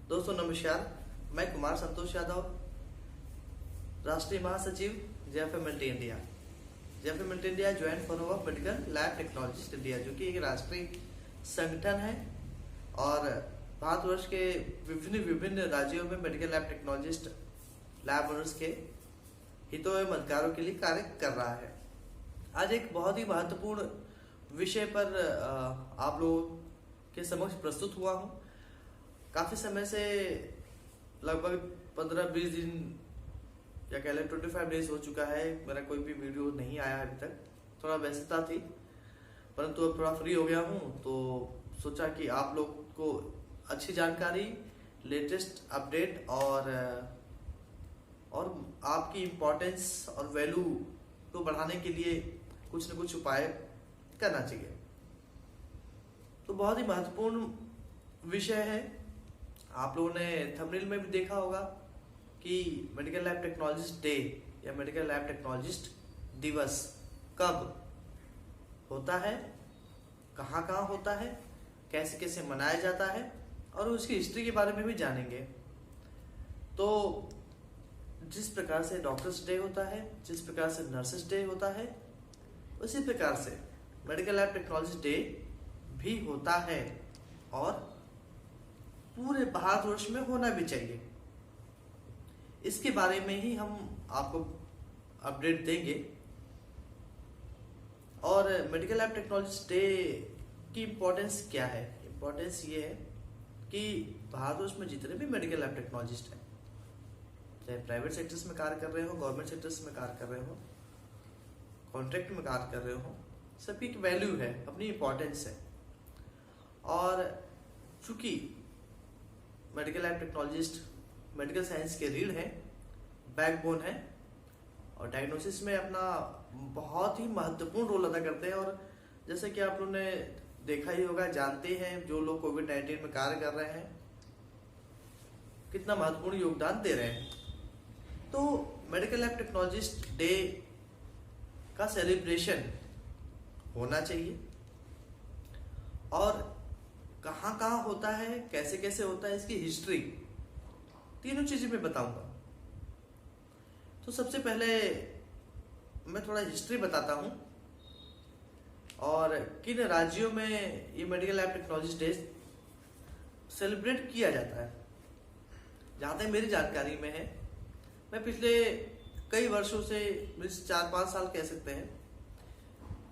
दोस्तों नमस्कार, मैं कुमार संतोष यादव, राष्ट्रीय महासचिव JFMLT India. JFMLT India joint forum of medical lab technologist India, जो कि एक राष्ट्रीय संगठन है और भारतवर्ष के विभिन्न राज्यों में medical lab technologist lab owners के हितों एवं अधिकारों के लिए कार्य कर रहा है। आज एक बहुत ही महत्वपूर्ण विषय पर आप लोगों के समक्ष प्रस्तुत हुआ हूँ। काफी समय से लगभग 15-20 दिन या कह लें 25 डेज हो चुका है, मेरा कोई भी वीडियो नहीं आया अभी तक। थोड़ा व्यस्तता थी, परंतु अब थोड़ा फ्री हो गया हूँ तो सोचा कि आप लोग को अच्छी जानकारी, लेटेस्ट अपडेट और आपकी इम्पोर्टेंस और वैल्यू को बढ़ाने के लिए कुछ न कुछ उपाय करना चाहिए। तो बहुत ही महत्वपूर्ण विषय है। आप लोगों ने थंबनेल में भी देखा होगा कि मेडिकल लैब टेक्नोलॉजिस्ट डे या मेडिकल लैब टेक्नोलॉजिस्ट दिवस कब होता है, कहाँ कहाँ होता है, कैसे कैसे मनाया जाता है और उसकी हिस्ट्री के बारे में भी जानेंगे। तो जिस प्रकार से डॉक्टर्स डे होता है, जिस प्रकार से नर्सेस डे होता है, उसी प्रकार से मेडिकल लैब टेक्नोलॉजिस्ट डे भी होता है और पूरे भारतवर्ष में होना भी चाहिए। इसके बारे में ही हम आपको अपडेट देंगे। और मेडिकल लैब टेक्नोलॉजिस्ट डे की इम्पोर्टेंस क्या है? इम्पोर्टेंस ये है कि भारतवर्ष में जितने भी मेडिकल लैब टेक्नोलॉजिस्ट हैं, चाहे प्राइवेट सेक्टर्स में कार्य कर रहे हो, गवर्नमेंट सेक्टर्स में कार्य कर रहे हो, कॉन्ट्रैक्ट में कार्य कर रहे हो, सबकी एक वैल्यू है, अपनी इम्पोर्टेंस है। और चूंकि medical lab technologist medical science के रीढ़ हैं, बैकबोन है और डायग्नोसिस में अपना बहुत ही महत्वपूर्ण रोल अदा करते हैं। और जैसे कि आप लोगों ने देखा ही होगा, जानते हैं, जो लोग कोविड-19 में कार्य कर रहे हैं कितना महत्वपूर्ण योगदान दे रहे हैं। तो मेडिकल लैब टेक्नोलॉजिस्ट डे का सेलिब्रेशन होना चाहिए और कहाँ कहाँ होता है, कैसे कैसे होता है, इसकी हिस्ट्री, तीनों चीजें मैं बताऊंगा। तो सबसे पहले मैं थोड़ा हिस्ट्री बताता हूं और किन राज्यों में ये medical lab technologist day celebrate किया जाता है। जहां तक मेरी जानकारी में है, मैं पिछले कई वर्षों से 4-5 साल कह सकते हैं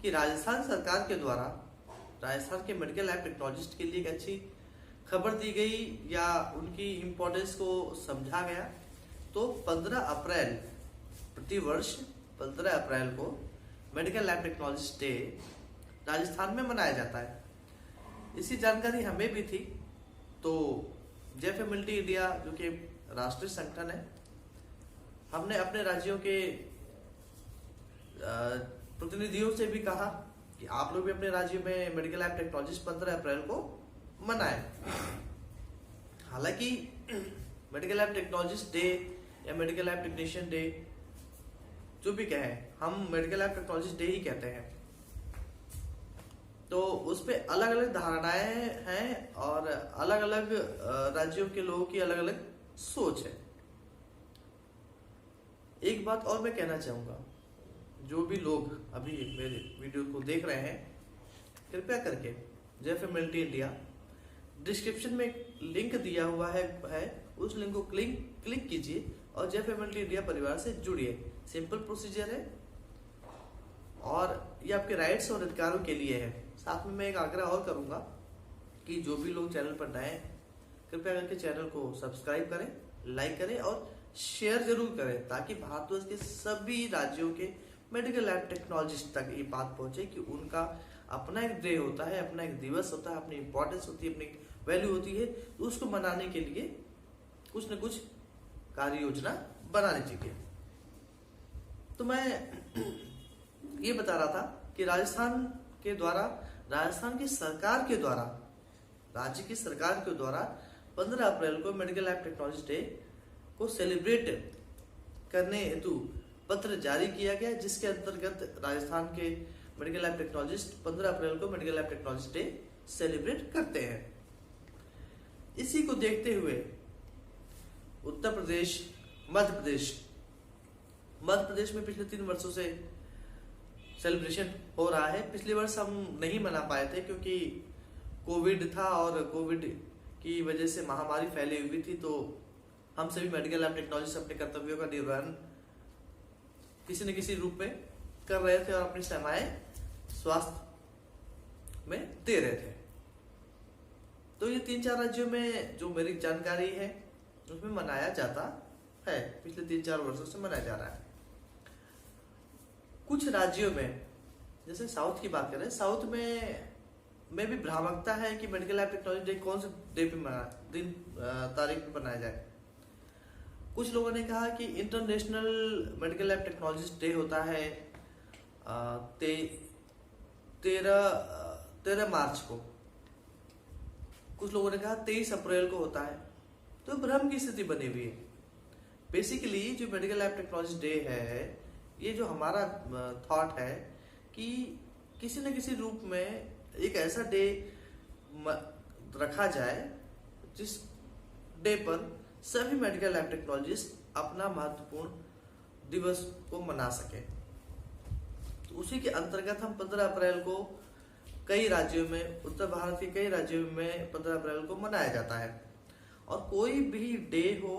कि राजस्थान सरकार के द्वारा राजस्थान के मेडिकल लैब टेक्नोलॉजिस्ट के लिए एक अच्छी खबर दी गई या उनकी इम्पोर्टेंस को समझा गया। तो 15 अप्रैल प्रतिवर्ष 15 अप्रैल को medical lab technologist day Rajasthan में मनाया जाता है। इसी जानकारी हमें भी थी। तो जेएफएमएलटी इंडिया, जो कि राष्ट्रीय संगठन है, हमने अपने राज्यों के प्रतिनिधियों से भी कहा कि आप लोग भी अपने राज्य में मेडिकल लैब टेक्नोलॉजिस्ट 15 अप्रैल को मनाएं। हालांकि मेडिकल लैब टेक्नोलॉजिस्ट डे या मेडिकल लैब टेक्नीशियन डे जो भी कहें, हम मेडिकल लैब टेक्नोलॉजिस्ट डे ही कहते हैं। तो उस पे अलग अलग धारणाएं हैं और अलग अलग राज्यों के लोगों की अलग अलग सोच है। एक बात और मैं कहना चाहूंगा, जो भी लोग अभी मेरे वीडियो को देख रहे हैं, कृपया करके जेएफएमएलटी इंडिया डिस्क्रिप्शन में एक लिंक दिया हुआ है, उस लिंक को क्लिक कीजिए और जेएफएमएलटी इंडिया परिवार से जुड़िए। सिंपल प्रोसीजर है और ये आपके राइट्स और अधिकारों के लिए है। साथ में मैं एक आग्रह और करूंगा कि जो भी लोग चैनल पर नए हैं, कृपया करके चैनल को सब्सक्राइब करें, लाइक करें और शेयर जरूर करें, ताकि भारतवर्ष के सभी राज्यों के मेडिकल लैब टेक्नोलॉजिस्ट तक ये बात पहुंचे कि उनका अपना एक डे होता है, अपना एक दिवस होता है, अपनी इंपॉर्टेंस होती है, अपनी वैल्यू होती है। तो उसको मनाने के लिए कुछ न कुछ कार्य योजना बनानी चाहिए। तो मैं ये बता रहा था कि राजस्थान की सरकार के द्वारा, राज्य की सरकार के द्वारा 15 अप्रैल को मेडिकल लैब टेक्नोलॉजिस्ट डे को सेलिब्रेट करने हेतु पत्र जारी किया गया, जिसके अंतर्गत राजस्थान के मेडिकल लैब टेक्नोलॉजिस्ट 15 अप्रैल को medical lab technologist day celebrate करते हैं। इसी को देखते हुए उत्तर प्रदेश, मध्य प्रदेश, मध्य प्रदेश में पिछले 3 वर्षों से सेलिब्रेशन हो रहा है। पिछले वर्ष हम नहीं मना पाए थे क्योंकि कोविड था और कोविड की वजह से महामारी फैली हुई थी, तो हम सभी मेडिकल लैब टेक्नोलॉजी अपने कर्तव्यों का निर्वहन किसी न किसी रूप में कर रहे थे और अपनी सेवाएं स्वास्थ्य में दे रहे थे। तो ये 3-4 राज्यों में जो मेरी जानकारी है उसमें मनाया जाता है, पिछले 3-4 वर्षों से मनाया जा रहा है। कुछ राज्यों में, जैसे साउथ की बात करें, साउथ में भी भ्रामकता है कि मेडिकल लैब टेक्नोलॉजी डे कौन से डे पे तारीख पे मनाया जाए। कुछ लोगों ने कहा कि international medical lab technologist day होता है 13 मार्च को, कुछ लोगों ने कहा 23 अप्रैल को होता है। तो भ्रम की स्थिति बनी हुई है। बेसिकली जो मेडिकल लैब टेक्नोलॉजी डे है, ये जो हमारा थॉट है कि किसी न किसी रूप में एक ऐसा डे रखा जाए जिस डे पर सभी मेडिकल लैब टेक्नोलॉजिस्ट अपना महत्वपूर्ण दिवस को मना सके। तो उसी के अंतर्गत हम 15 अप्रैल को कई राज्यों में, उत्तर भारत के कई राज्यों में 15 अप्रैल को मनाया जाता है। और कोई भी डे हो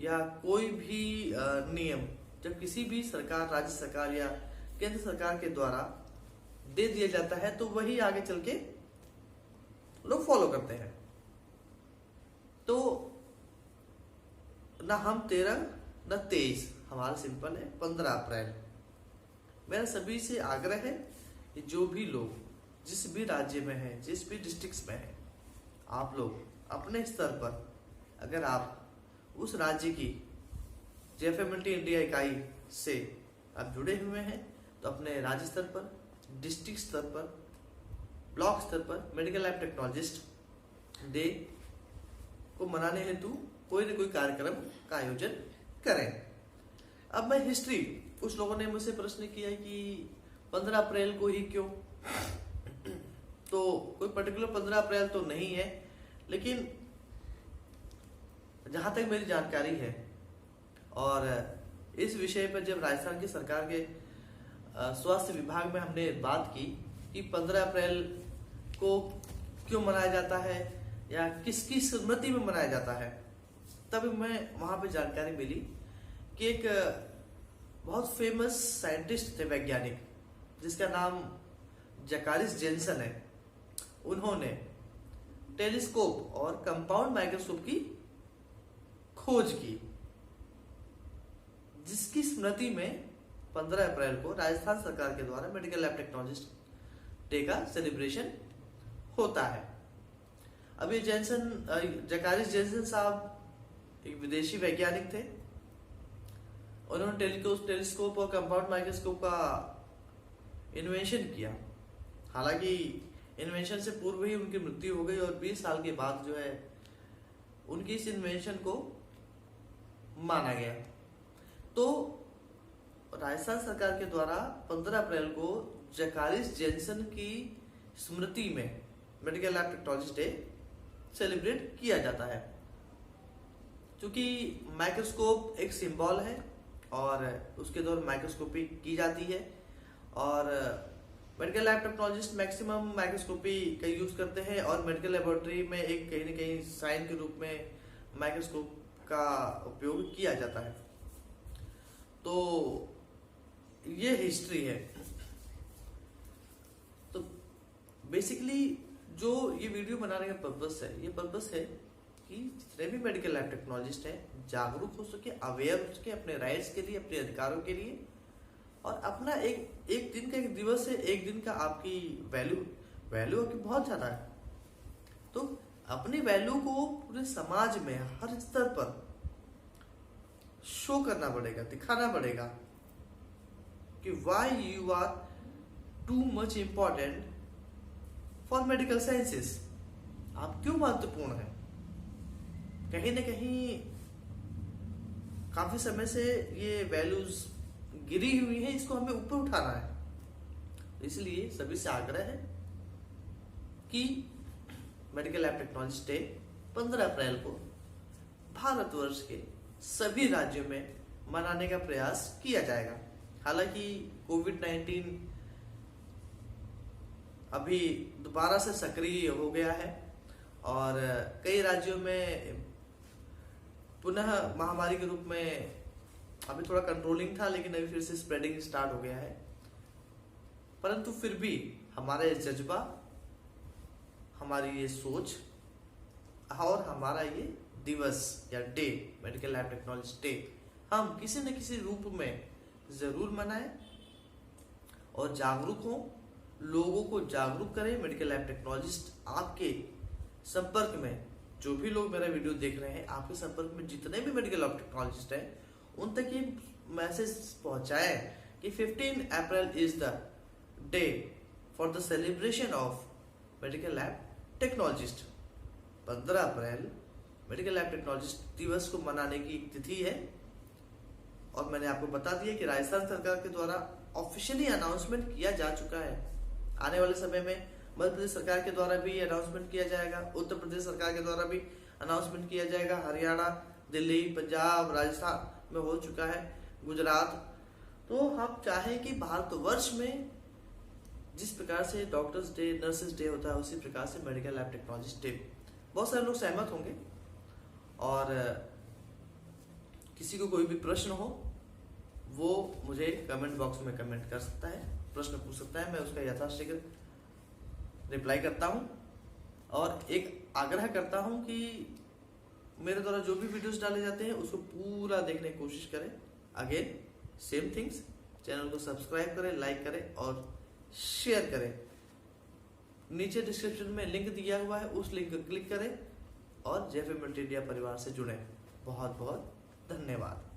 या कोई भी नियम जब किसी भी सरकार, राज्य सरकार या केंद्र सरकार के द्वारा दे दिया जाता है तो वही आगे चल के लोग फॉलो करते हैं। तो ना हम 13 ना 23, हमारा सिंपल है 15 अप्रैल। मेरा सभी से आग्रह है कि जो भी लोग जिस भी राज्य में है, जिस भी डिस्ट्रिक्ट में है, आप लोग अपने स्तर पर अगर आप उस राज्य की जेएफएमएलटी इंडिया इकाई से आप जुड़े हुए हैं तो अपने राज्य स्तर पर, डिस्ट्रिक्ट स्तर पर, ब्लॉक स्तर पर मेडिकल लैब टेक्नोलॉजिस्ट डे को मनाने हेतु कोई न कोई कार्यक्रम का आयोजन करें। अब मैं हिस्ट्री, कुछ लोगों ने मुझसे प्रश्न किया कि 15 अप्रैल को ही क्यों? तो कोई पर्टिकुलर 15 अप्रैल तो नहीं है, लेकिन जहां तक मेरी जानकारी है और इस विषय पर जब राजस्थान की सरकार के स्वास्थ्य विभाग में हमने बात की कि 15 अप्रैल को क्यों मनाया जाता है या किसकी स्मृति में मनाया जाता है, तब मैं वहां पे जानकारी मिली कि एक बहुत फेमस साइंटिस्ट थे, वैज्ञानिक, जिसका नाम जकारिस जेनसन है। उन्होंने टेलीस्कोप और कंपाउंड माइक्रोस्कोप की खोज की, जिसकी स्मृति में 15 अप्रैल को राजस्थान सरकार के द्वारा मेडिकल लैब टेक्नोलॉजिस्ट डे का सेलिब्रेशन होता है। अब ये जकारिस जेनसन साहब एक विदेशी वैज्ञानिक थे। उन्होंने टेलीस्कोप और कंपाउंड माइक्रोस्कोप का इन्वेंशन किया। हालांकि इन्वेंशन से पूर्व ही उनकी मृत्यु हो गई और 20 साल के बाद जो है उनकी इस इन्वेंशन को माना गया। तो राजस्थान सरकार के द्वारा 15 अप्रैल को जकारिस जेनसन की स्मृति में medical lab technology day celebrate किया जाता है। क्योंकि माइक्रोस्कोप एक सिंबल है और उसके द्वारा माइक्रोस्कोपी की जाती है और medical lab technologist maximum microscopy का यूज करते हैं और मेडिकल लेबोरेटरी में एक कहीं न कहीं साइन के रूप में माइक्रोस्कोप का उपयोग किया जाता है। तो ये हिस्ट्री है। तो बेसिकली जो ये वीडियो बनाने का पर्पस है, ये पर्पस है कि जितने भी मेडिकल लैब टेक्नोलॉजिस्ट हैं जागरूक हो सके, अवेयर हो सके अपने राइट्स के लिए, अपने अधिकारों के लिए, और अपना एक दिन का, एक दिवस है, एक दिन का आपकी वैल्यू आपकी बहुत ज्यादा है। तो अपनी वैल्यू को पूरे समाज में हर स्तर पर शो करना पड़ेगा, दिखाना पड़ेगा कि why you are too much important for medical sciences. आप क्यों महत्वपूर्ण हैं। कहीं न कहीं काफी समय से ये वैल्यूज गिरी हुई है, इसको हमें ऊपर उठाना है। इसलिए सभी से आग्रह है कि मेडिकल लैब टेक्नोलॉजी डे 15 अप्रैल को भारतवर्ष के सभी राज्यों में मनाने का प्रयास किया जाएगा। हालांकि कोविड-19 अभी दोबारा से सक्रिय हो गया है और कई राज्यों में पुनः महामारी के रूप में अभी थोड़ा कंट्रोलिंग था, लेकिन अभी फिर से स्प्रेडिंग स्टार्ट हो गया है। परंतु फिर भी हमारा ये जज्बा, हमारी ये सोच और हमारा ये दिवस या day, medical lab technology day, हम किसी न किसी रूप में जरूर मनाएं और जागरूक हों, लोगों को जागरूक करें। मेडिकल लैब टेक्नोलॉजिस्ट आपके संपर्क में, जो भी लोग मेरा वीडियो देख रहे हैं, आपके संपर्क में जितने भी मेडिकल लैब टेक्नोलॉजिस्ट हैं, उन तक ये मैसेज पहुंचाएं कि 15 April is the day for the celebration of medical lab technologist. 15 April medical lab technologist दिवस को मनाने की एक तिथि है और मैंने आपको बता दिया कि राजस्थान सरकार के द्वारा ऑफिशियली अनाउंसमेंट किया जा चुका है। आने वाले समय में मध्य प्रदेश सरकार के द्वारा भी अनाउंसमेंट किया जाएगा, उत्तर प्रदेश सरकार के द्वारा भी अनाउंसमेंट किया जाएगा, हरियाणा, दिल्ली, पंजाब, राजस्थान में हो चुका है, गुजरात। तो हम चाहें कि भारतवर्ष में जिस प्रकार से डॉक्टर्स डे, नर्सेज डे होता है, उसी प्रकार से मेडिकल लैब टेक्नोलॉजिस्ट डे। बहुत सारे लोग सहमत होंगे और किसी को कोई भी प्रश्न हो वो मुझे कमेंट बॉक्स में कमेंट कर सकता है, प्रश्न पूछ सकता है, मैं उसका यथाशीघ्र रिप्लाई करता हूं। और एक आग्रह करता हूं कि मेरे द्वारा जो भी वीडियोस डाले जाते हैं उसको पूरा देखने की कोशिश करें। अगेन सेम थिंग्स, चैनल को सब्सक्राइब करें, लाइक करें और शेयर करें। नीचे डिस्क्रिप्शन में लिंक दिया हुआ है, उस लिंक को क्लिक करें और जेएफए मल्टी इंडिया परिवार से जुड़ें। बहुत बहुत धन्यवाद।